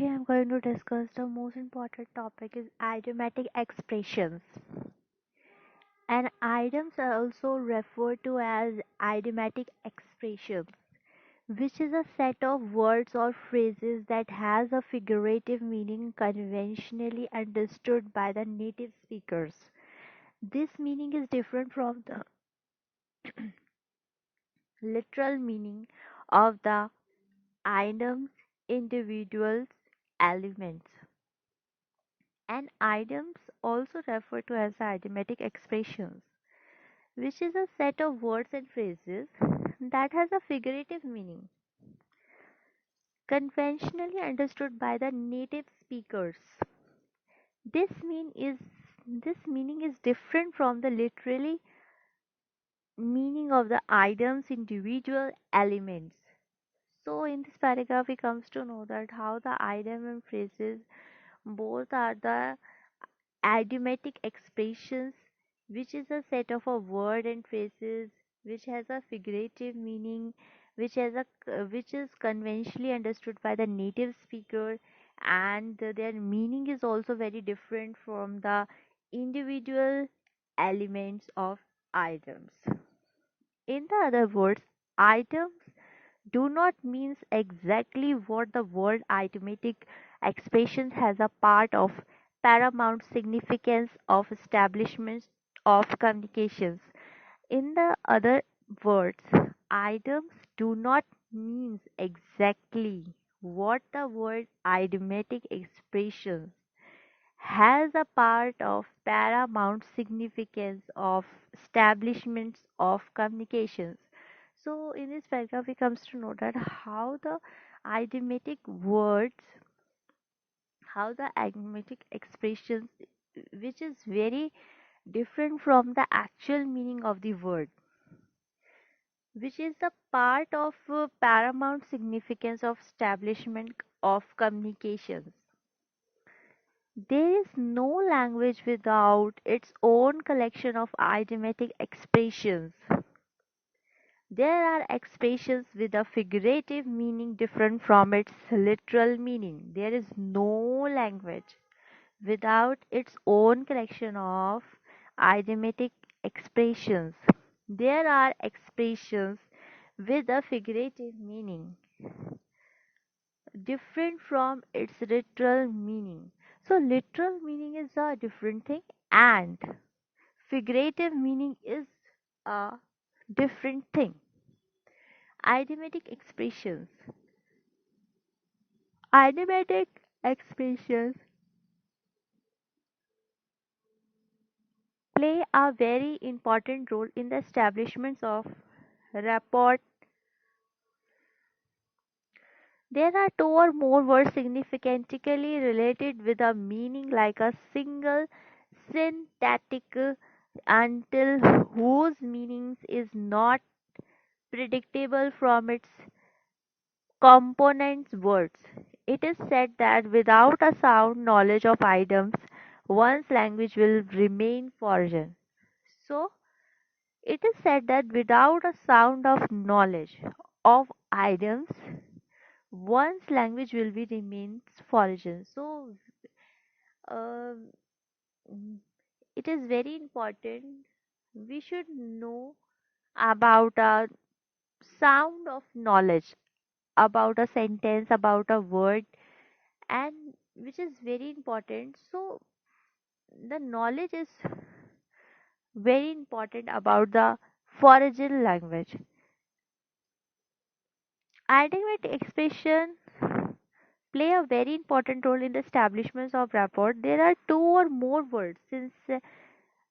Today I'm going to discuss the most important topic is idiomatic expressions. And idioms are also referred to as idiomatic expressions, which is a set of words or phrases that has a figurative meaning conventionally understood by the native speakers. This meaning is different from the literal meaning of the idiom's individual elements. And idioms also refer to as idiomatic expressions, which is a set of words and phrases that has a figurative meaning, conventionally understood by the native speakers. This mean is this meaning is different from the literally meaning of the idiom's individual elements. So in this paragraph, we comes to know that how the idiom and phrases both are the idiomatic expressions, which is a set of a word and phrases which has a figurative meaning, which is conventionally understood by the native speaker, and their meaning is also very different from the individual elements of items. In the other words, items do not means exactly what the word idiomatic expression has a part of paramount significance of establishments of communications. In the other words, idioms do not means exactly what the word idiomatic expression has a part of paramount significance of establishments of communications. So in this paragraph, we comes to know that idiomatic words, how the idiomatic expressions, which is very different from the actual meaning of the word, which is the part of paramount significance of establishment of communications. There is no language without its own collection of idiomatic expressions. There are expressions with a figurative meaning different from its literal meaning. There is no language without its own collection of idiomatic expressions. There are expressions with a figurative meaning different from its literal meaning. So, literal meaning is a different thing, and figurative meaning is a different thing. Idiomatic expressions. Idiomatic expressions play a very important role in the establishments of rapport. There are two or more words significantly related with a meaning like a single syntactic until whose meanings is not predictable from its components words. It is said that without a sound knowledge of items, one's language will remain foreign. So, it is said that without a sound of knowledge of items, one's language will be remains foreign. So, um, it is very important. We should know about a sound of knowledge, about a sentence, about a word, and which is very important. So, the knowledge is very important about the foreign language. Idiomatic expression play a very important role in the establishment of rapport. There are two or more words since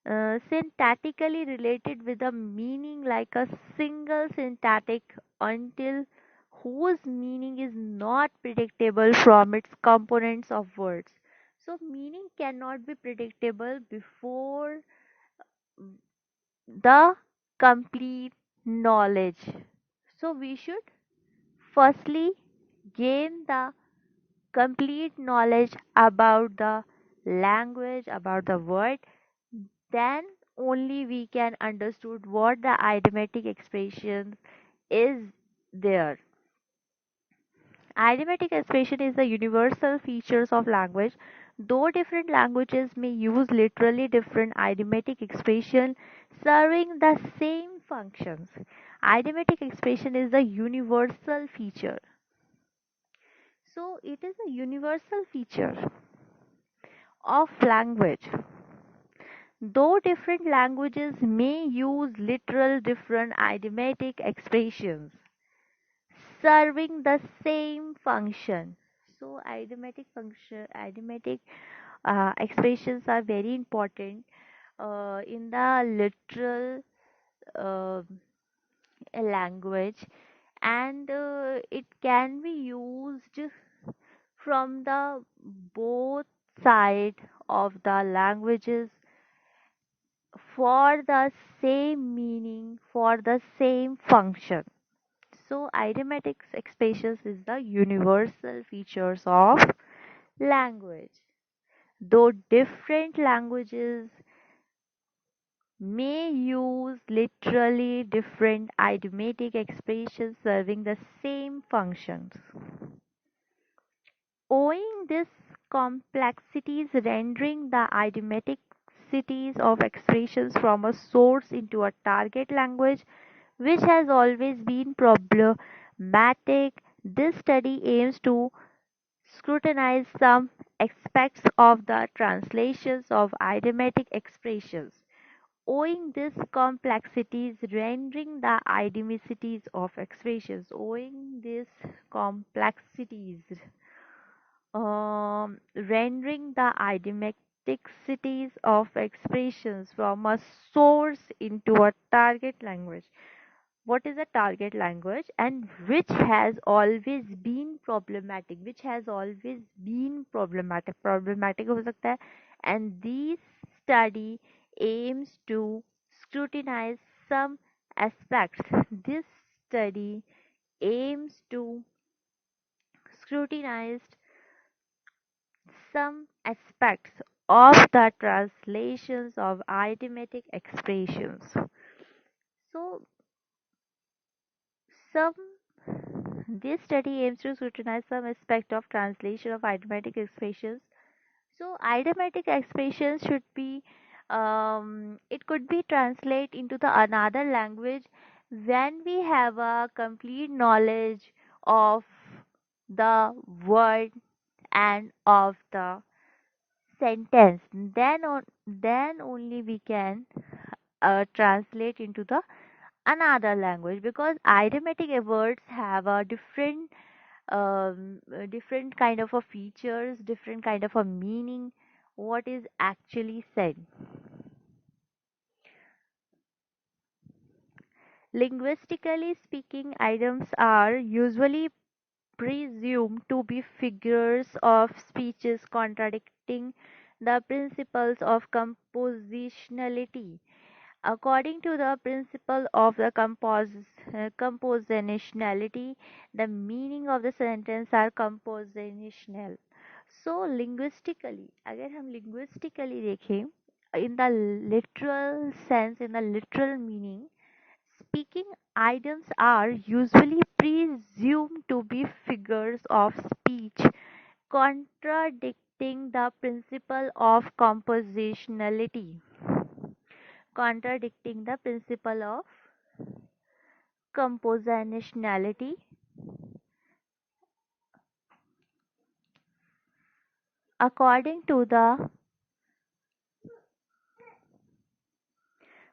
syntactically related with a meaning like a single syntactic until whose meaning is not predictable from its components of words. So meaning cannot be predictable before the complete knowledge. So we should firstly gain the complete knowledge about the language, about the word, then only we can understood what the idiomatic expression is there. Idiomatic expression is the universal features of language. Though different languages may use literally different idiomatic expression serving the same functions, idiomatic expression is the universal feature. So it is a universal feature of language. Though different languages may use literal different idiomatic expressions serving the same function. So idiomatic expressions are very important in the literal uh, language, and it can be used from the both side of the languages for the same meaning, for the same function. So idiomatic expressions is the universal features of language. Though different languages may use literally different idiomatic expressions serving the same functions. Owing this complexities rendering the idiomatiicities of expressions from a source into a target language, which has always been problematic, this study aims to scrutinize some aspects of the translations of idiomatic expressions. Owing these complexities rendering the idiomatiicities of expressions, owing these complexities rendering the idiomatiicities of expressions from a source into a target language. What is a target language, and which has always been problematic, problematic हो सकता है, and this study aims to scrutinize some aspects. This study aims to scrutinize some aspects of the translations of idiomatic expressions. So, some this study aims to scrutinize some aspect of translation of idiomatic expressions. So, idiomatic expressions should be it could be translate into the another language when we have a complete knowledge of the word and of the sentence, then only we can translate into the another language, because idiomatic words have a different kind of a features, different kind of a meaning what is actually said. Linguistically speaking, idioms are usually presumed to be figures of speeches contradicting the principles of compositionality. According to the principle of the compositionality, the meaning of the sentence are compositional. So linguistically, अगर हम linguistically देखें, in the literal sense, in the literal meaning, speaking idioms are usually presumed to be figures of speech contradicting the principle of compositionality. Contradicting the principle of compositionality. According to the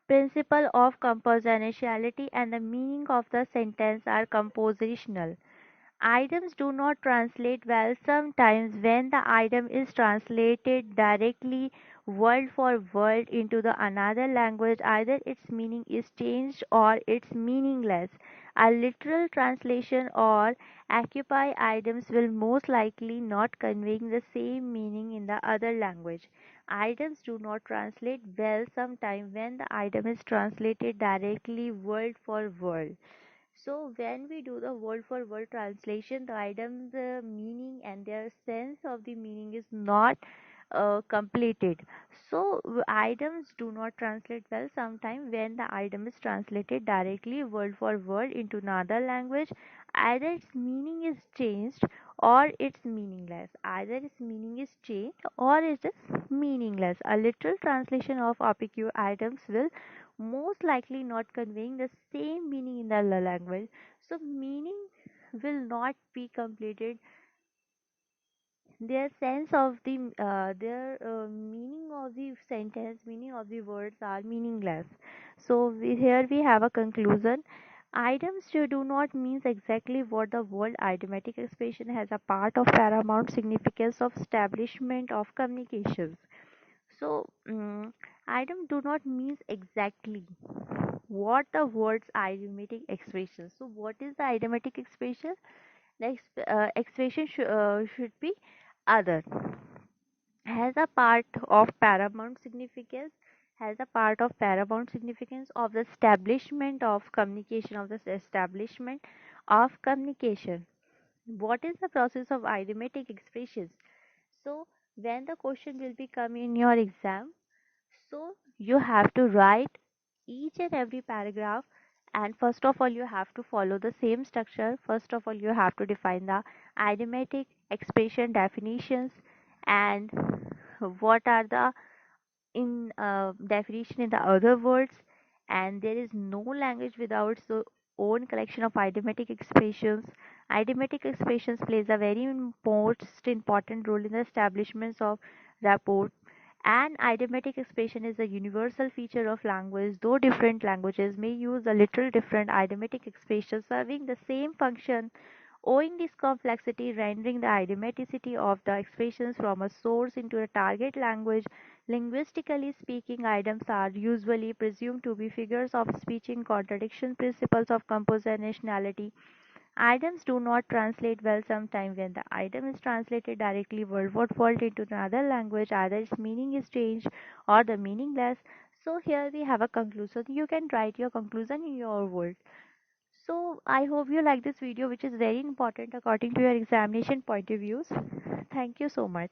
principle of compositionality, and the meaning of the sentence are compositional. Idioms do not translate well sometimes when the idiom is translated directly word for word into the another language. Either its meaning is changed or it's meaningless. A literal translation or occupy idioms will most likely not conveying the same meaning in the other language. Idioms do not translate well sometimes when the idiom is translated directly word for word. So when we do the word for word translation, the items meaning and their sense of the meaning is not completed. So items do not translate well sometimes when the item is translated directly word for word into another language. Either its meaning is changed or it's meaningless. Either its meaning is changed or it is meaningless. A literal translation of obscure items will most likely not conveying the same meaning in the language. So meaning will not be completed, their sense of the their meaning of the sentence, meaning of the words are meaningless. So here we have a conclusion. Items do not means exactly what the word idiomatic expression has a part of paramount significance of establishment of communications. So item do not means exactly what the words idiomatic expression. So what is the idiomatic expression? The expression should be other, has a part of paramount significance, has a part of paramount significance of the establishment of communication, of the establishment of communication. What is the process of idiomatic expressions? So when the question will be come in your exam, so you have to write each and every paragraph, and first of all you have to follow the same structure. First of all you have to define the idiomatic expression definitions, and what are the in definition in the other words, and there is no language without its own collection of idiomatic expressions. Idiomatic expressions plays a very important role in the establishments of rapport. An idiomatic expression is a universal feature of language, though different languages may use a little different idiomatic expressions serving the same function. Owing this complexity, rendering the idiomaticity of the expressions from a source into a target language, linguistically speaking, items are usually presumed to be figures of speech in contradiction principles of compositionality. Items do not translate well sometimes when the item is translated directly word for word into another language, either its meaning is changed or the meaningless. So here we have a conclusion. You can write your conclusion in your words. So I hope you like this video, which is very important according to your examination point of views. Thank you so much.